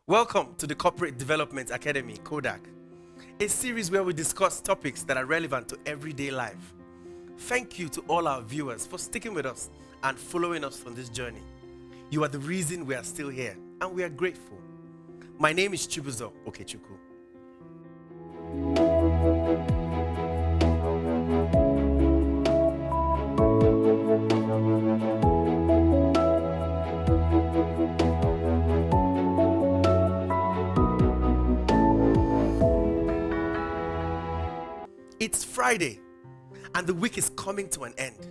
Welcome to the Corporate Development Academy, CODAC, a series where we discuss topics that are relevant to everyday life. Thank you to all our viewers for sticking with us and following us on this journey. You are the reason we are still here, and we are grateful. My name is Chibuzo Okechukwu. It's Friday, and the week is coming to an end.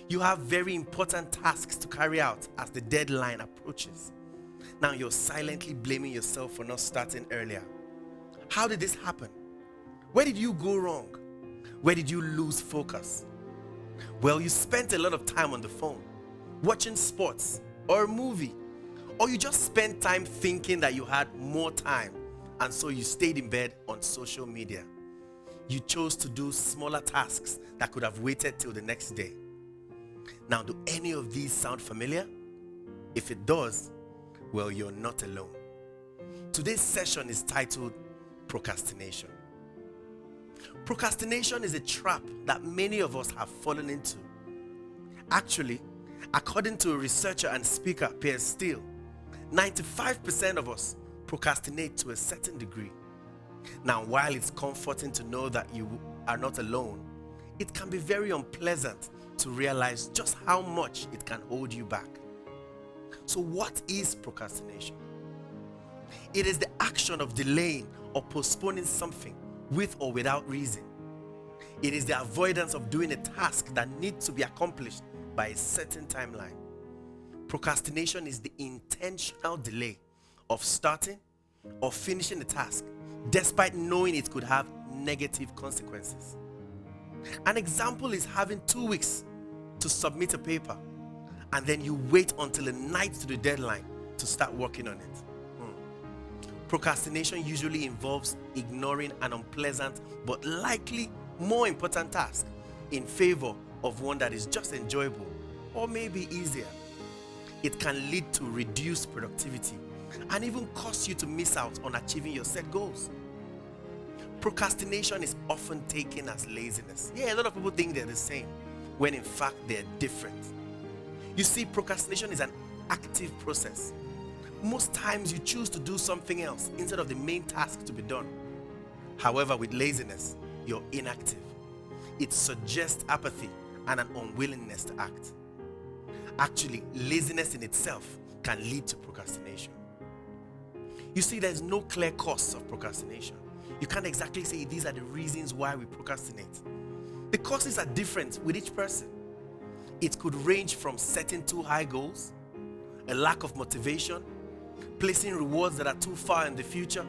You have very important tasks to carry out as the deadline approaches. Now you're silently blaming yourself for not starting earlier. How did this happen? Where did you go wrong? Where did you lose focus? Well, you spent a lot of time on the phone, watching sports or a movie, or you just spent time thinking that you had more time, and so you stayed in bed on social media. You chose to do smaller tasks that could have waited till the next day. Now, do any of these sound familiar? If it does, well, you're not alone. Today's session is titled Procrastination. Procrastination is a trap that many of us have fallen into. Actually, according to a researcher and speaker, Piers Steele, 95% of us procrastinate to a certain degree. Now, while it's comforting to know that you are not alone, it can be very unpleasant to realize just how much it can hold you back. So what is procrastination? It is the action of delaying or postponing something with or without reason. It is the avoidance of doing a task that needs to be accomplished by a certain timeline. Procrastination is the intentional delay of starting or finishing a task despite knowing it could have negative consequences. An example is having 2 weeks to submit a paper, and then you wait until the night to the deadline to start working on it. Procrastination usually involves ignoring an unpleasant but likely more important task in favor of one that is just enjoyable or maybe easier. It can lead to reduced productivity and even cause you to miss out on achieving your set goals. Procrastination is often taken as laziness. Yeah, a lot of people think they're the same, when in fact they're different. You see, procrastination is an active process. Most times you choose to do something else instead of the main task to be done. However, with laziness, you're inactive. It suggests apathy and an unwillingness to act. Actually, laziness in itself can lead to procrastination. You see, there's no clear cause of procrastination. You can't exactly say these are the reasons why we procrastinate. The causes are different with each person. It could range from setting too high goals, a lack of motivation, placing rewards that are too far in the future,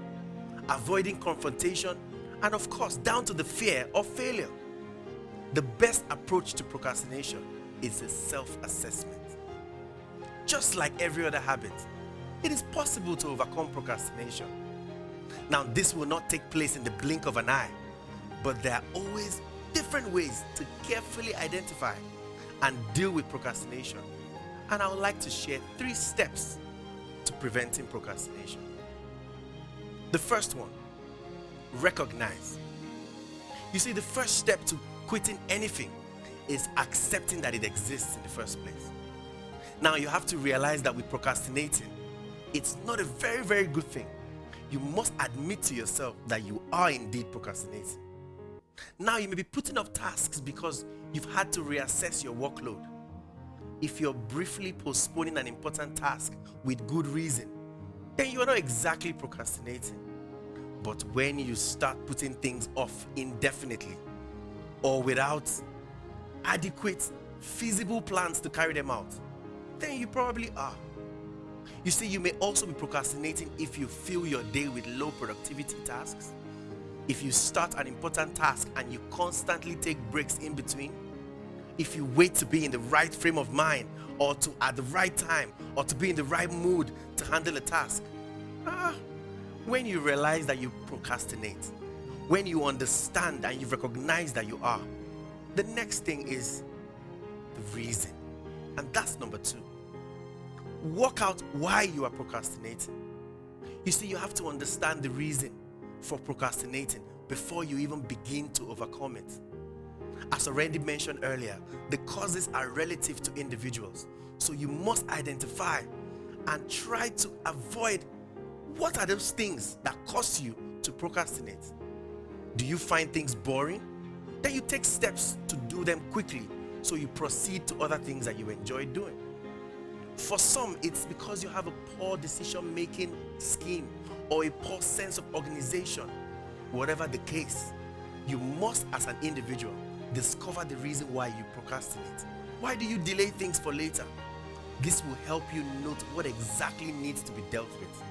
avoiding confrontation, and of course, down to the fear of failure. The best approach to procrastination is a self-assessment. Just like every other habit, it is possible to overcome procrastination. Now, this will not take place in the blink of an eye, but there are always different ways to carefully identify and deal with procrastination. And I would like to share 3 steps to preventing procrastination. The first one, recognize. You see, the first step to quitting anything is accepting that it exists in the first place. Now, you have to realize that with procrastinating, it's not a very, very good thing. You must admit to yourself that you are indeed procrastinating. Now, you may be putting off tasks because you've had to reassess your workload. If you're briefly postponing an important task with good reason, then you're not exactly procrastinating. But when you start putting things off indefinitely or without adequate, feasible plans to carry them out, then you probably are. You see, you may also be procrastinating if you fill your day with low productivity tasks, if you start an important task and you constantly take breaks in between, if you wait to be in the right frame of mind or to at the right time or to be in the right mood to handle a task. When you realize that you procrastinate, when you understand and you recognize that you are, the next thing is the reason. And that's number 2. Work out why you are procrastinating. You see, you have to understand the reason for procrastinating before you even begin to overcome it. As already mentioned earlier, the causes are relative to individuals. So you must identify and try to avoid what are those things that cause you to procrastinate. Do you find things boring? Then you take steps to do them quickly so you proceed to other things that you enjoy doing. For some, it's because you have a poor decision-making scheme or a poor sense of organization. Whatever the case, you must, as an individual, discover the reason why you procrastinate. Why do you delay things for later? This will help you note what exactly needs to be dealt with.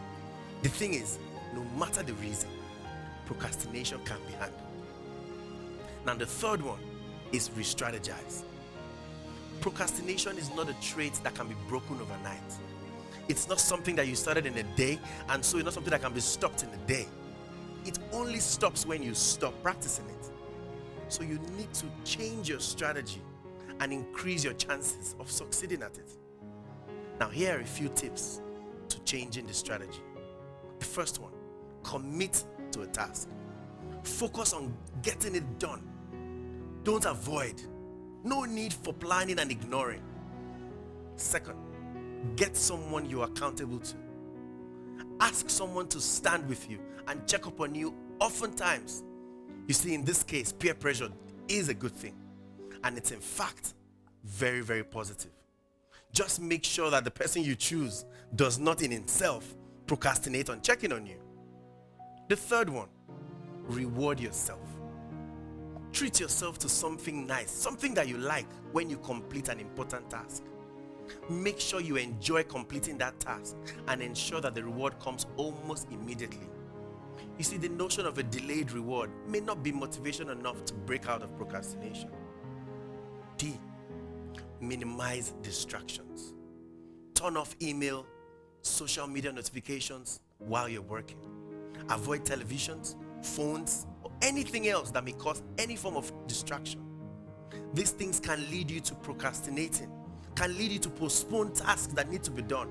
The thing is, no matter the reason, procrastination can be handled. Now, the third one is re-strategize. Procrastination is not a trait that can be broken overnight. It's not something that you started in a day, and so it's not something that can be stopped in a day. It only stops when you stop practicing it. So you need to change your strategy and increase your chances of succeeding at it. Now, here are a few tips to changing the strategy. The first one, commit to a task. Focus on getting it done. Don't avoid. No need for planning and ignoring. Second, get someone you're accountable to. Ask someone to stand with you and check up on you oftentimes. You see, in this case, peer pressure is a good thing. And it's in fact very, very positive. Just make sure that the person you choose does not in itself procrastinate on checking on you. The third one, reward yourself. Treat yourself to something nice, something that you like when you complete an important task. Make sure you enjoy completing that task and ensure that the reward comes almost immediately. You see, the notion of a delayed reward may not be motivation enough to break out of procrastination. D, minimize distractions. Turn off email, social media notifications while you're working. Avoid televisions, phones, or anything else that may cause any form of distraction. These things can lead you to procrastinating, can lead you to postpone tasks that need to be done.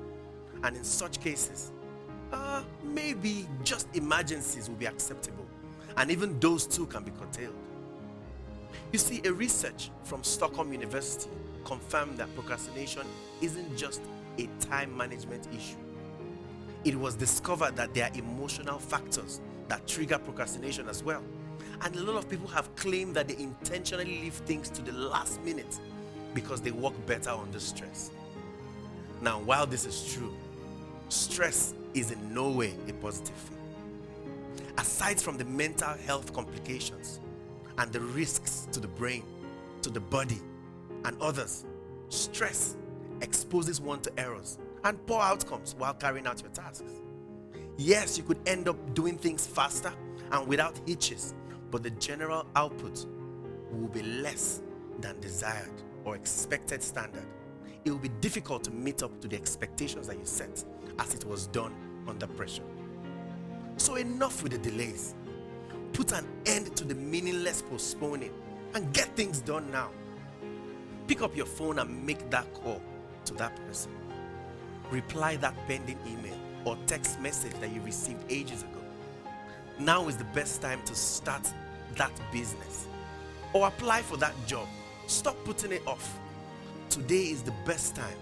And in such cases, maybe just emergencies will be acceptable. And even those too can be curtailed. You see, a research from Stockholm University confirmed that procrastination isn't just a time management issue. It was discovered that there are emotional factors that trigger procrastination as well. And a lot of people have claimed that they intentionally leave things to the last minute because they work better under stress. Now, while this is true, stress is in no way a positive thing. Aside from the mental health complications and the risks to the brain, to the body, and others, stress exposes one to errors and poor outcomes while carrying out your tasks. Yes, you could end up doing things faster and without hitches, but the general output will be less than desired or expected standard. It will be difficult to meet up to the expectations that you set, as it was done under pressure. So enough with the delays. Put an end to the meaningless postponing and get things done now. Pick up your phone and make that call to that person. Reply that pending email or text message that you received ages ago. Now is the best time to start that business or apply for that job. Stop putting it off. Today is the best time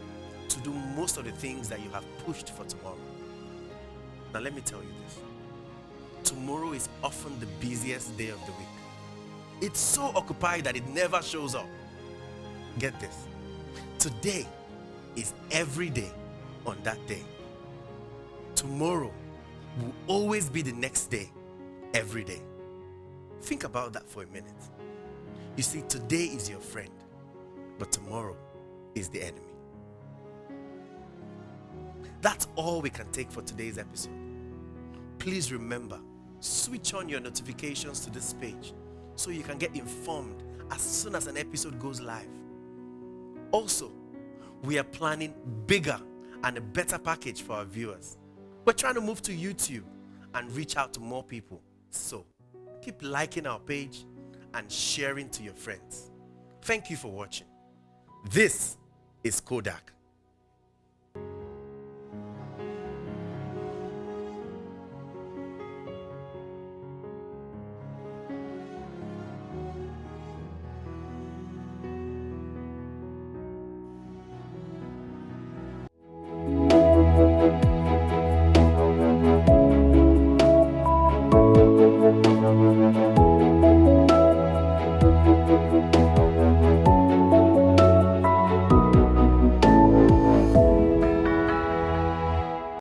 to do most of the things that you have pushed for tomorrow. Now let me tell you this. Tomorrow is often the busiest day of the week. It's so occupied that it never shows up. Get this. Today is every day on that day. Tomorrow will always be the next day, every day. Think about that for a minute. You see, today is your friend, but tomorrow is the enemy. That's all we can take for today's episode. Please remember, switch on your notifications to this page so you can get informed as soon as an episode goes live. Also, we are planning bigger and a better package for our viewers. We're trying to move to YouTube and reach out to more people. So, keep liking our page and sharing to your friends. Thank you for watching. This is CODAC.